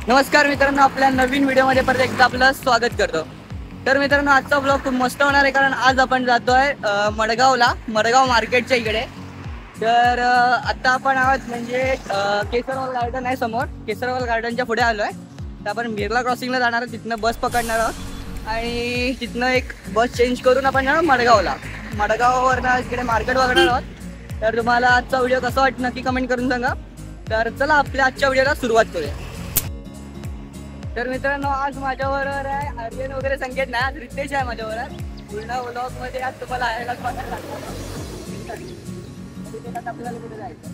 नमस्कार मित्रांनो, आपल्या नवीन व्हिडिओमध्ये परत एकदा आपलं स्वागत करतो. तर मित्रांनो, आजचा ब्लॉग खूप मस्त होणार आहे कारण आज आपण जातोय मडगावला, मडगाव मार्केटच्या इकडे. तर आता आपण आहोत म्हणजे केसरवाल गार्डन आहे समोर. केसरवाल गार्डनच्या पुढे आलोय. तर आपण बिर्ला क्रॉसिंगला जाणार आहोत, तिथनं बस पकडणार आहोत आणि तिथनं एक बस चेंज करून आपण जाणार मडगावला. मडगाववरनं इकडे मार्केट बघणार आहोत. तर तुम्हाला आजचा व्हिडिओ कसा वाटतं नक्की कमेंट करून सांगा. तर चला आपल्या आजच्या व्हिडिओला सुरुवात करूया. तर मित्रांनो, आज माझ्याबरोबर आहे आर्यन वगैरे, संकेत नाही, आज रितेश आहे माझ्याबरोबर. पूर्ण व्लॉग मध्ये आज तुम्हाला यायलाच बघायला आपल्याला कुठे जायचं.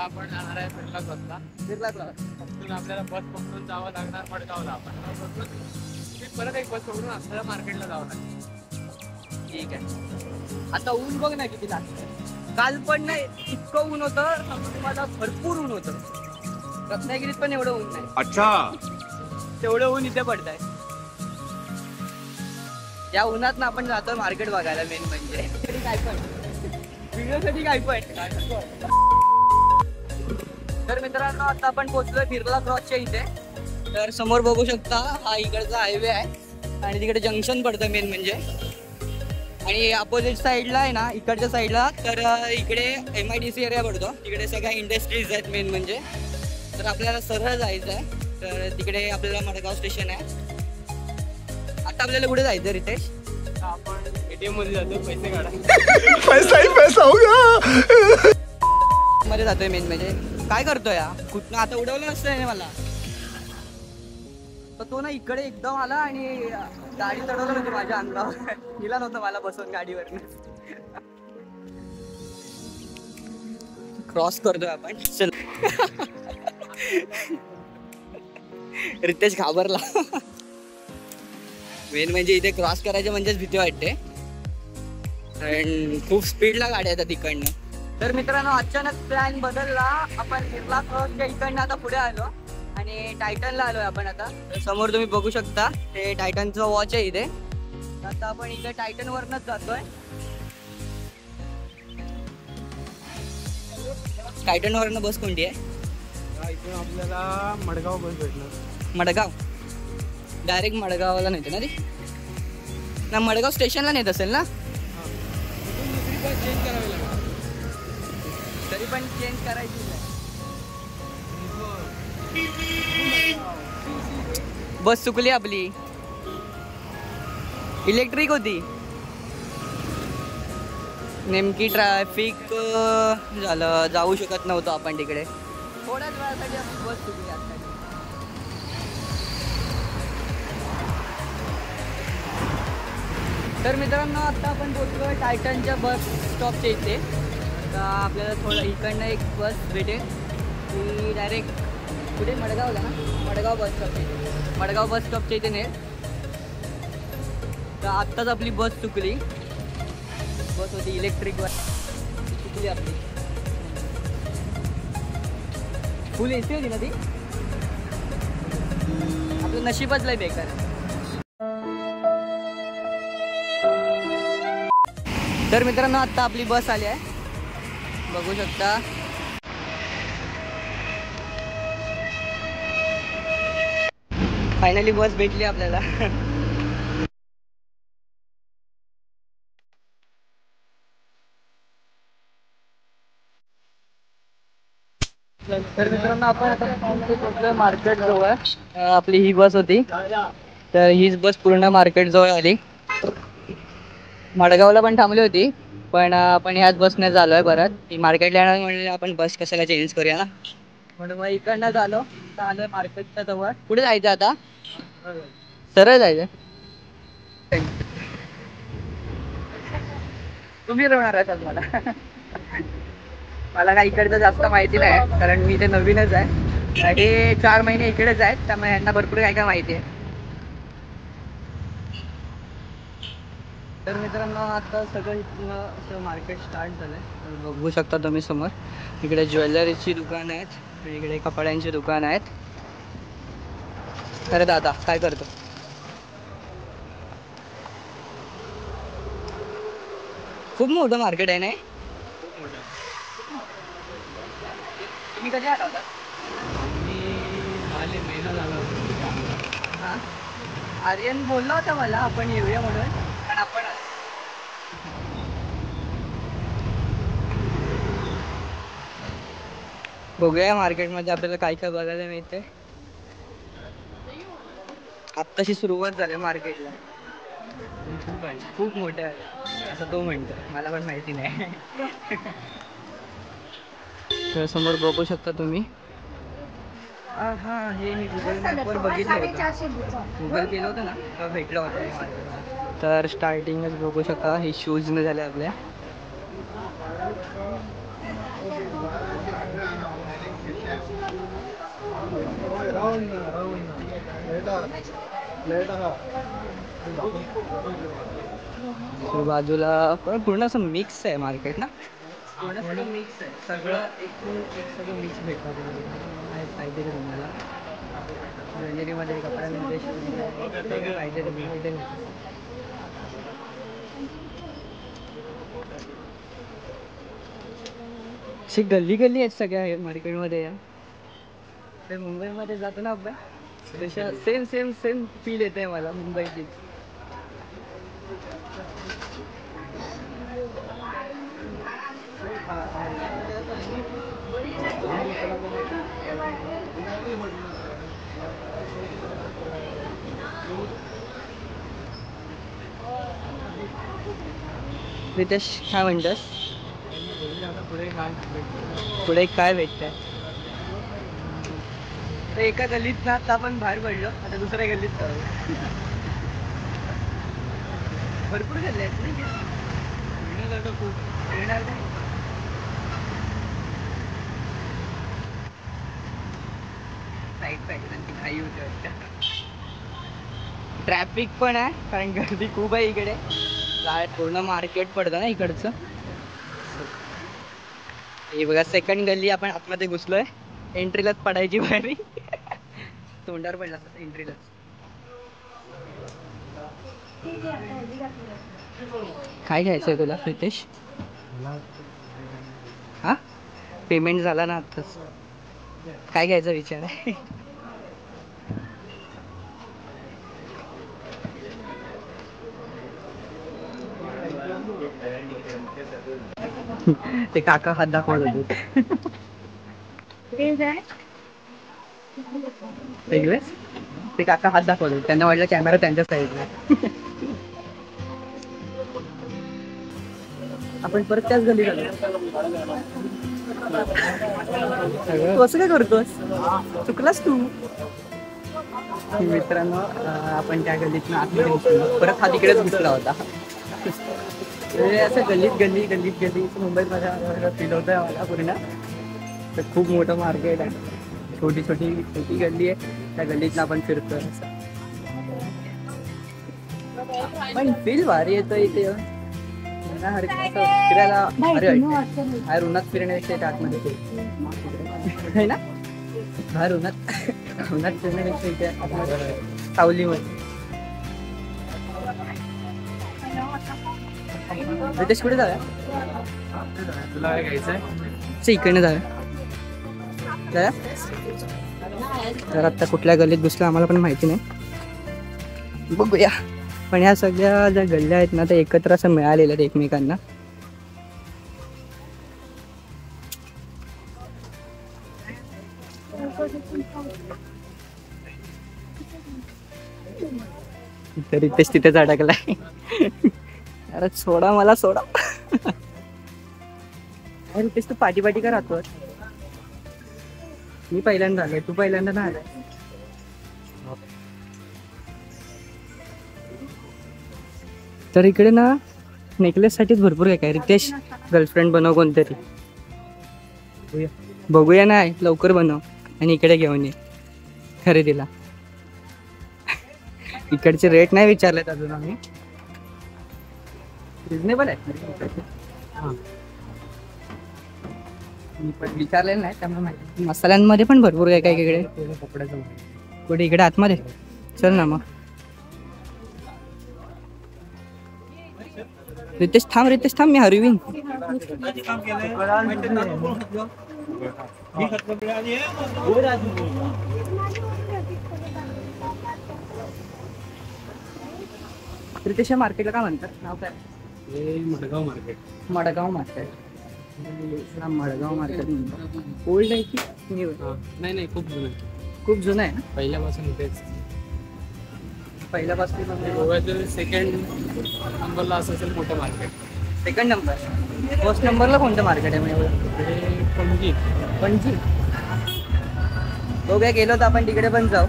आपण जाणार आहे बिर्ला क्रॉसला. बिर्ला क्रॉस तिथून आपल्याला बस पकडून जावं लागणार मडगावला. आपण परत एक बस पकडून आपल्याला मार्केटला जावं लागणार. ठीक आहे. आता ऊन बघ ना किती लागतं. काल पण नाही इतकं ऊन होतं, तुम्हाला भरपूर ऊन होतं. रत्नागिरीत पण एवढं ऊन नाही. अच्छा, तेवढं ऊन इथे पडत आहे. या उन्हात ना आपण जातोय मार्केट बघायला. मेन म्हणजे काय पण व्हिडिओसाठी काय पण. तर मित्रांनो, आता आपण पोहोचलोय बिर्ला क्रॉसच्या इथे. तर समोर बघू शकता हा इकडचा हायवे आहे आणि तिकडे जंक्शन पडतं मेन म्हणजे. आणि अपोजिट साईडला आहे ना, इकडच्या साईडला तर इकडे MIDC एरिया पडतो. तिकडे सगळ्या इंडस्ट्रीज आहेत मेन म्हणजे. तर आपल्याला सरळ जायचं आहे. तर तिकडे आपल्याला मडगाव स्टेशन आहे. आता आपल्याला कुठे जायचं रितेश? आपण ATM मध्ये जातो पैसे काढा. पैसा ही पैसा होगा. मध्ये जातोय मेन म्हणजे. काय करतोय या कुठनं? आता उडवलं नसतं मला. तर तो ना इकडे एकदम आला आणि गाडी चढवलं नव्हती माझ्या अंगावर. दिला नव्हतं मला बसून गाडीवर. क्रॉस करतोय आपण. चल. रितेश घाबरला. मेन म्हणजे इथे क्रॉस करायचे म्हणजेच भीती वाटते कारण खूप स्पीडला गाड्या येतात इकडनं. तर मित्रांनो, अचानक प्लॅन बदलला. आपण बिर्ला क्रॉसच्या इकडनं आता पुढे आलो आणि टायटनला आलोय आपण आता. समोर तुम्ही बघू शकता ते टायटनचं वॉच आहे इथे. आता आपण इथे टायटन वरनच जातोय. टायटन वरनं बस कोणती आहे? इथून आपल्याला मडगाव बस भेटणार. मडगाव डायरेक्ट मडगावला नेते ना ती ना? मडगाव स्टेशनला नेत असेल ना? दुसरी बस चेंज करावी लागणार. तरी पण चेंज करायची नाही. बस चुकली आपली. इलेक्ट्रिक होती. नेमकी ट्रॅफिक झालं, जाऊ शकत नव्हतो आपण तिकडे. थोड्याच वेळासाठी आपली बस चुकली आता. तर मित्रांनो, आता आपण पोहोचलो टायटनच्या बस स्टॉपच्या इथे. तर आपल्याला थोडं इकडनं एक बस भेटेल ती डायरेक्ट कुठे? मडगावला ना? मडगाव बस स्टॉपच्या इथे. मडगाव बस स्टॉपच्या इथे नेल. तर आत्ताच आपली बस चुकली. बस होती इलेक्ट्रिक बस, चुकली आपली. फुल AC होती ना ती? आपलं नशीबच लय बेकार. तर मित्रांनो, आता आपली बस आली आहे, बघू शकता. फायनली बस भेटली आपल्याला. तर मित्रांनो, आपण आता मार्केट जवळ. आपली ही बस होती, तर हीच बस पूर्ण मार्केट जवळ आली. मडगावला पण थांबली होती पण आपण ह्याच बसने झालोय परत. ही मार्केटला येणार म्हणजे आपण बस कशाला चेंज करूया ना, म्हणून मग इकडनं झालो. आलोय मार्केटच्या जवळ. कुठे जायचं आता? सरळ जायचं. तुम्ही राहणार आहे मला. मला काय इकडचं जास्त माहिती नाही कारण मी इथे नवीनच आहे. हे 4 महिने इकडेच आहेत, त्यामुळे यांना भरपूर काय काय माहिती आहे. तर मित्रांनो, आता सगळं इथनं असं मार्केट स्टार्ट झालंय. तर बघू शकता तुम्ही समोर इकडे ज्वेलरीची दुकान आहेत, इकडे कपड्यांची दुकान आहेत. अरे दादा काय करतो? खूप मोठं मार्केट आहे ना? तुम्ही कधी आला होता? महिना झाला. आर्यन बोलला होता मला आपण येऊया म्हणून, पण आपण बघूया मार्केटमध्ये आपल्याला काय काय बघायला मिळतंय. आत्ताशी सुरुवात झाली मार्केटला, खूप मोठं आहे असं तो म्हणतो, मला पण माहिती नाही. तर समोर बघू शकता तुम्ही. हा हे मी गुगल मॅपवर बघितलं होतं, गुगल केलं होतं ना तेव्हा भेटलं होतं. तर स्टार्टिंगच बघू शकता हे शूज न झाले आपल्या. बाजूला पण पूर्ण असं मिक्स आहे मार्केट ना, पूर्ण सगळं मिक्स आहे, सगळं एकूण सगळं मिक्स भेटणार पाहिजे तुम्हाला. ज्वेलरीमध्ये, कपड्यांमध्ये पाहिजे तर तिथे अशी गल्ली गल्ली आहेत सगळ्या मार्केटमध्ये. या ते मुंबईमध्ये जातो ना आपण तशा सेम सेम सेम फील येते मला मुंबईची. रितेश काय म्हणतोस, पुढे काय भेटतंय? तर एका गल्लीत ना आता आपण बाहेर पडलो, आता दुसऱ्या गल्लीत जाऊ. भरपूर गल्ली आहेत नाही खूप येणार नाही. साईड पाहिजे घाई होते वाटतं. ट्रॅफिक पण आहे कारण गर्दी खूप आहे इकडे, पूर्ण मार्केट पडतं ना इकडचं. हे बघा सेकंड गल्ली आपण आतमध्ये घुसलोय, एंट्रीलाच पडायची बारी. तोंडावर पडला एंट्रीलाच. काय घ्यायचंय तुला रितेश? हा पेमेंट झाला ना आताच, काय घ्यायचा विचार आहे? ते काका हात दाखवत होते. ते काका हात दाखवत होते, त्यांना वाटलं कॅमेरा त्यांच्या साईडला. आपण परत त्याच गल्ली झालो. कसं काय करतोस, चुकलास तू. मित्रांनो आपण त्या गल्लीतनं आतमध्ये घुसलो, परत हा तिकडेच घुसला होता. असं गल्लीत गल्ली गल्लीत गल्ली मुंबईत माझ्या फील होत आहे मला पूर्ण. तर खूप मोठं मार्केट आहे, छोटी छोटी छोटी गल्ली आहे, त्या गल्लीतनं आपण फिरतोय. पण फील भारी येतं इथे फिरायला, भारी वाटतं. बाहेर उन्हात फिरण्यापेक्षा आतमध्ये आहे ना, बाहेर उन्हात उन्हात फिरण्यापेक्षा इथे सावलीमध्ये. रितेश कुठे जाऊया? तुला काय घ्यायचंय? इकडनं जाऊया. तर आता कुठल्या गल्लीत घुसलं आम्हाला पण माहिती नाही, बघूया. पण ह्या सगळ्या ज्या गल्ल्या आहेत ना त्या एकत्र असं मिळालेल्या आहेत एकमेकांना. तरी तेच तिथेच अडकलाय. अरे सोडा मला, सोडा. अरे तेच तू पाठी पाठी का राहतो? मी पहिल्यांदा आलोय, तू पहिल्यांदा ना आलाय. तर इकडे ना नेकलेस साठीच भरपूर काय काय. रितेश गर्लफ्रेंड बनव कोणतरी, बघूया ना, लवकर बनव आणि इकडे घेऊन ये खरेदीला. इकडचे रेट नाही विचारलेत अजून आम्ही, रिजनेबल आहे. हां मी पण विचारलेलं नाही त्यामुळे माहिती. मसाल्यांमध्ये पण भरपूर काय काय इकडे. कपड्याचं कुठे इकडे आतमध्ये? चल ना मग. रितेश थांब, रितेश थांब, मी हरवीन. रितेश मार्केटला काय म्हणतात, नाव काय? हे Madgaon market. Madgaon market. Madgaon market म्हणतात. ओल्ड आहे की न्यू? नाही खूप जुनं. खूप जुनं आहे ना. पहिल्यापासून इथेच. पहिल्यापासून गोव्यातील सेकंड नंबरला असं असेल मोठं मार्केट. Second number. फर्स्ट नंबरला कोणतं मार्केट आहे म्हणजे? हे पणजी. पणजी. बघूया, गेलो तर आपण तिकडे पण जाऊ.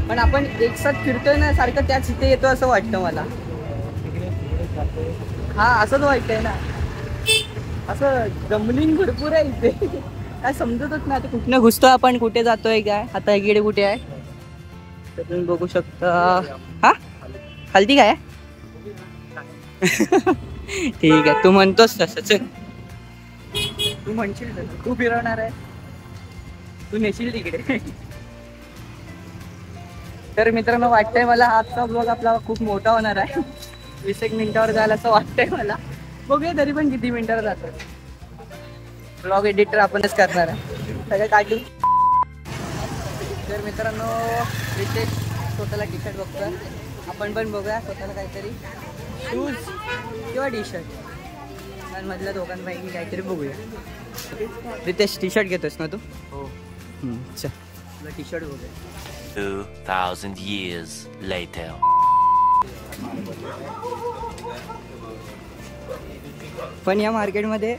पण आपण एक साथ फिरतोय ना सारखं, त्याच इथे येतो असं वाटतं मला. हा असंच वाटतंय ना, असं जमलिंग भरपूर आहे इथे. काय समजतच नाही आता कुठनं घुसतोय आपण, कुठे जातोय काय. आता इकडे कुठे आहे तर तुम्ही बघू शकता. हा खालती काय ठीक आहे, तू म्हणतोस तसं. चल तू म्हणशील तसं, तू फिरवणार आहे, तू नेशील तिकडे. तर मित्रांनो, वाटतंय मला आजचा ब्लॉग आपला खूप मोठा होणार आहे. 20 मिनिटावर जायला असं वाटतंय मला. बघूया तरी पण किती मिनिटावर जातो. ब्लॉग एडिटर आपणच करणार आहे सगळं काढून. तर मित्रांनो, रितेश स्वतःला टी शर्ट बघतोय, आपण पण बघूया स्वतःला काहीतरी शूज किंवा टी शर्ट मधल्या दोघांपैकी काहीतरी बघूया. रितेश टी शर्ट घेतोस ना तू? हो. चल तुला टी शर्ट बघूया. 2000 years later. पण या मार्केटमध्ये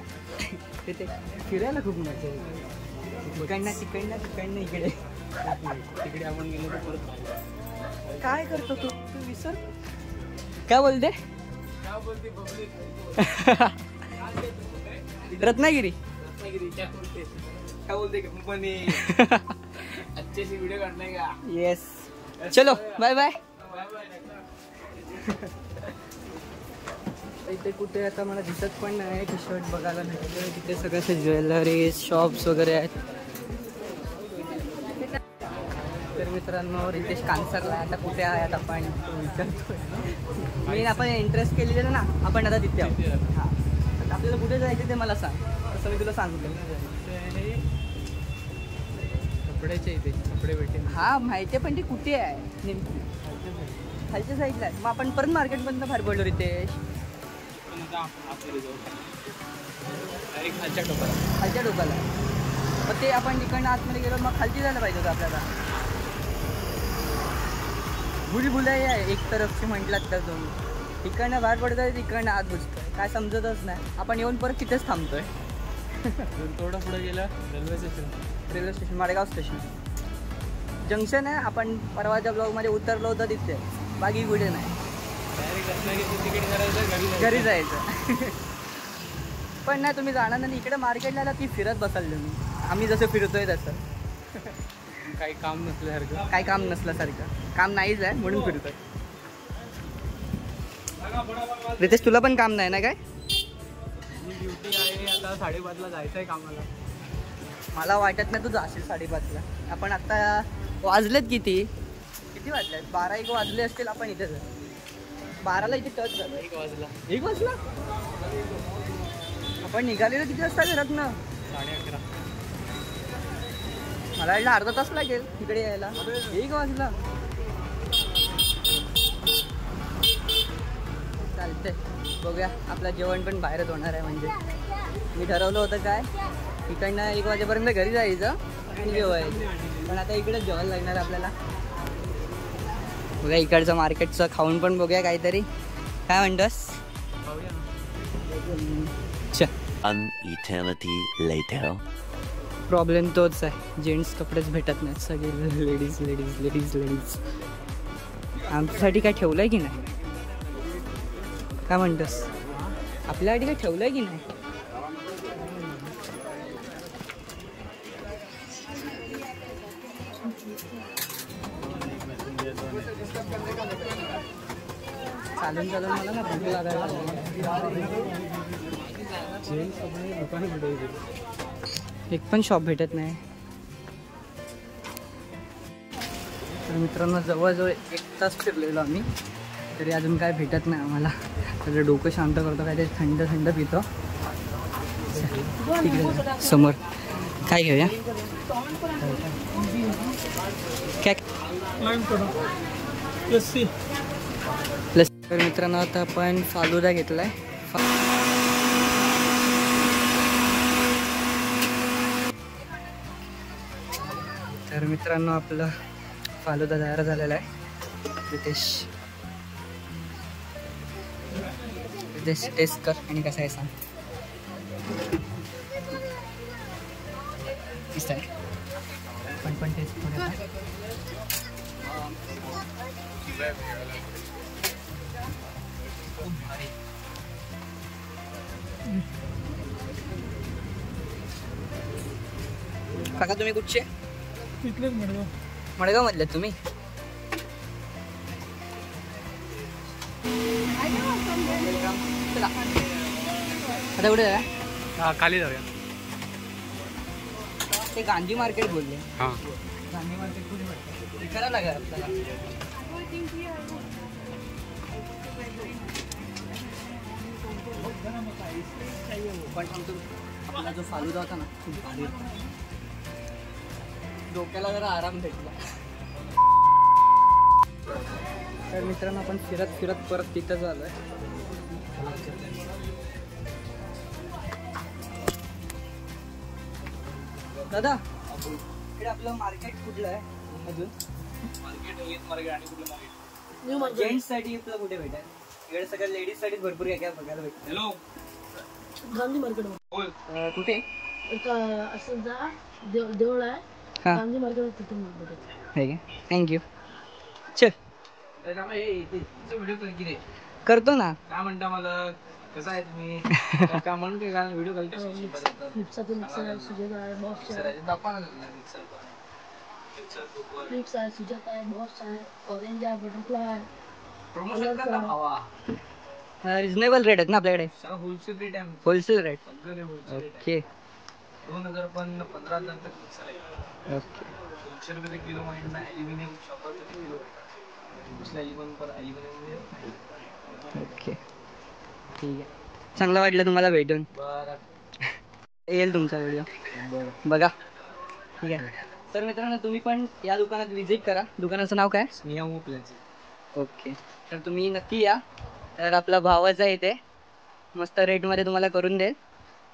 तिथे फिरायला खूप मजा येते. तिकडनं इकडे. तिकडे आपण गेलो तर परत काय करतो तू विसर. काय बोलते? रत्नागिरी. काय बोलते कंपनी. अच्छी व्हिडिओ काढणार का? येस. चलो बाय बाय. इथे कुठे आता मला दिसत पण नाही टी शर्ट बघायला भेटतोय. तिथे सगळ्याचे ज्वेलरीज शॉप्स वगैरे आहेत. तर मित्रांनो, रितेश कानसरला आता कुठे आहे आता आपण विचारतोय. मेन आपण इंटरेस्ट केलेलं ना, आपण आता तिथे आहोत. हां, आता आपल्याला कुठे जायचं ते मला सांग, तसं मी तुला सांगितलं. कपड्याच्या इथे कपडे भेटेल. हा माहिती आहे, पण ते कुठे आहे नेमकी? खालच्या साईडला आहे. मग आपण परत मार्केटमधनं बाहेर पडलो रितेश. खालच्या टोकाला. खालच्या डोक्याला. मग ते आपण तिकडनं आतमध्ये गेलो, मग खालची जायला पाहिजे होतं आपल्याला. भुलभुलैया आहे एक तरफची म्हटलात तर तुम्ही. तिकडनं बाहेर पडतोय, तिकडनं आत घुसतोय, काय समजतच नाही. आपण येऊन परत तिथेच थांबतोय. थोडं पुढे गेलं railway station Madgaon station junction आहे. आपण परवाच्या ब्लॉगमध्ये उतरलो होतं तिथे, बाकी कुठे नाही. डायरेक्ट तिकीट करायचं, घरी जायचं. पण नाही, तुम्ही जाणार नाही इकडे मार्केटला ती फिरत बसाल तुम्ही. आम्ही जसं फिरतोय तसं. काही काम नसल्यासारखं. काय काम नसल्यासारखं. काम नाहीच आहे म्हणून फिरतोय. रितेश तुला पण काम नाही ना काय? ड्युटी आहे आता 5:30ला जायचं आहे कामाला. मला वाटत नाही तू जाशील 5:30ला. आपण आता वाजलेत किती वाजलेत? 12-1 वाजले असतील. आपण इथेच 12ला इथे टच झालं. 1 वाजला. 1 वाजला? आपण निघालेलो किती वाजता घरात ना? 11:30. मला वाटलं अर्धा तास लागेल तिकडे यायला. 1 वाजला. चालतंय, बघूया. आपलं जेवण पण बाहेरच होणार आहे. म्हणजे मी ठरवलं होतं काय, इकडनं 1 वाजेपर्यंत घरी जायचं आणि जेवायचं. पण आता इकडेच जेवायला लागणार आपल्याला. बघूया इकडचं मार्केटचं खाऊन पण बघूया काहीतरी. काय म्हणतोस? An eternity later. प्रॉब्लेम तोच आहे, जेंट्स कपडेच भेटत नाहीत. सगळे लेडीज लेडीज लेडीज लेडीज. आमच्यासाठी काय ठेवलं आहे की नाही? काय म्हणतोस? आपल्यासाठी काय ठेवलं आहे की नाही? चालून चालून मला ना भूक लागायला लागली. एक पण शॉप भेटत नाही. तर मित्रांनो, जवळजवळ 1 तास फिरलेलो आम्ही, तरी अजून काय भेटत नाही आम्हाला. त्याचं डोकं शांत करतो, काय ते थंड थंड पितो. तिकडे समोर काय घेऊया? काय लस्सी. तर मित्रांनो आता आपण फालुदा घेतलाय. तर मित्रांनो आपला फालुदा तयार झालेला आहे. रितेश टेस्ट कर आणि कसा आहे सांग. मस्त आहे. पण टेस्ट करूया. काका तुम्ही कुठचे? इथलेच मडगाव. मडगाव मधले तुम्ही? चला. आता कुठे आहे? खाली जाऊया. ते गांधी मार्केट बोलले. हां. गांधी मार्केट कुठे भेटतं? करावं लागेल आपल्याला. पण सांगतो आपला जो फालुदा होता ना खूप भारी होता. डोक्याला जरा आराम भेटला. तर मित्रांनो आपण फिरत फिरत परत तिथं आलोय. दादा इकडे आपलं मार्केट कुठलं आहे अजून? जेंट्स साठी आपलं कुठे भेटेल? इकडे सगळं लेडीज साठी भरपूर काय काय बघायला भेटतं. हॅलो. गांधी मार्केट कुठे? असं जा देवळ आहे हां गांधी मार्केट तिथून भेटेल. ठीक आहे थँक्यू. चल व्हिडिओ करतो ना. काय म्हणता मला कसं आहे तुम्ही काय म्हणते का व्हिडिओ घालतो. फ्लिप्सचा मिक्सर आहे, सुजाता आहे, बॉस आहे. फ्लिप्स आहे, सुजाता आहे, बॉस आहे, ऑरेंज आहे, बटरफ्लाय आहे. प्रमोशन करा हवा. रिजनेबल रेट आहेत ना आपल्याकडे? होलसेल रेट आहे. Wholesale rate. ओके 2000 पण 15000 तक मिक्सर आहे. ओके 200 रुपये किलो माहिती ॲल्युमिनियम शॉपर किलो दुसऱ्या ॲल्युमिनियम पर ॲल्युमिनियम. ओके ठीक आहे. चांगलं वाटलं तुम्हाला भेटून. बरं. येईल तुमचा व्हिडिओ बघा. ठीक आहे. तर मित्रांनो तुम्ही पण या दुकानात व्हिजिट करा. दुकानाचं नाव काय? स्नेहा प्लेन्स. ओके तर तुम्ही नक्की या. तर आपला भावाचा आहे इथे मस्त रेटमध्ये तुम्हाला करून देईल.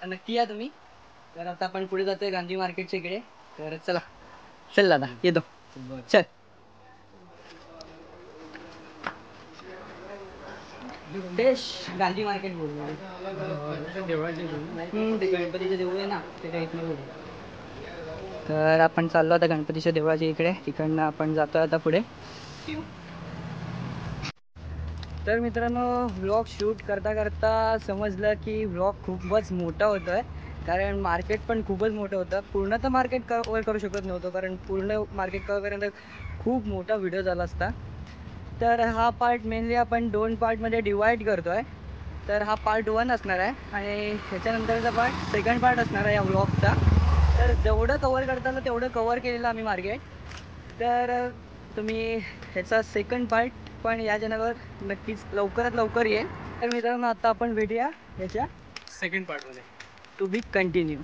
तर नक्की या तुम्ही. तर आता आपण पुढे जातोय गांधी मार्केटच्या इकडे. तर चला चल दादा येतो. चल देश गांधी मार्केट बोललो. ते गणपतीचे देऊळ आहे ना ते इथलं बोललो. तर आपण चाललो आता गणपतीच्या देवळाच्या इकडे. तिकडनं आपण जातो आता पुढे. तर मित्रांनो व्लॉग शूट करता करता समजलं की व्लॉग खूपच मोठा होतो आहे. कारण मार्केट पण खूपच मोठं होतं. पूर्ण तर मार्केट कवर करू शकत नव्हतं कारण पूर्ण मार्केट कवर करण्यानंतर खूप मोठा व्हिडिओ झाला असता. तर हा पार्ट मेनली आपण 2 पार्टमध्ये डिवाईड करतो आहे. तर हा पार्ट 1 असणार आहे आणि ह्याच्यानंतरचा पार्ट सेकंड पार्ट असणार आहे या व्लॉगचा. तर जेवढं कवर करता आलं तेवढं कवर केलेलं आम्ही मार्केट. तर तुम्ही ह्याचा सेकंड पार्ट पण या चॅनलवर नक्कीच लवकरात लवकर येईल. तर मित्रांनो आता आपण भेटूया ह्याच्या सेकंड पार्टमध्ये. To be continue.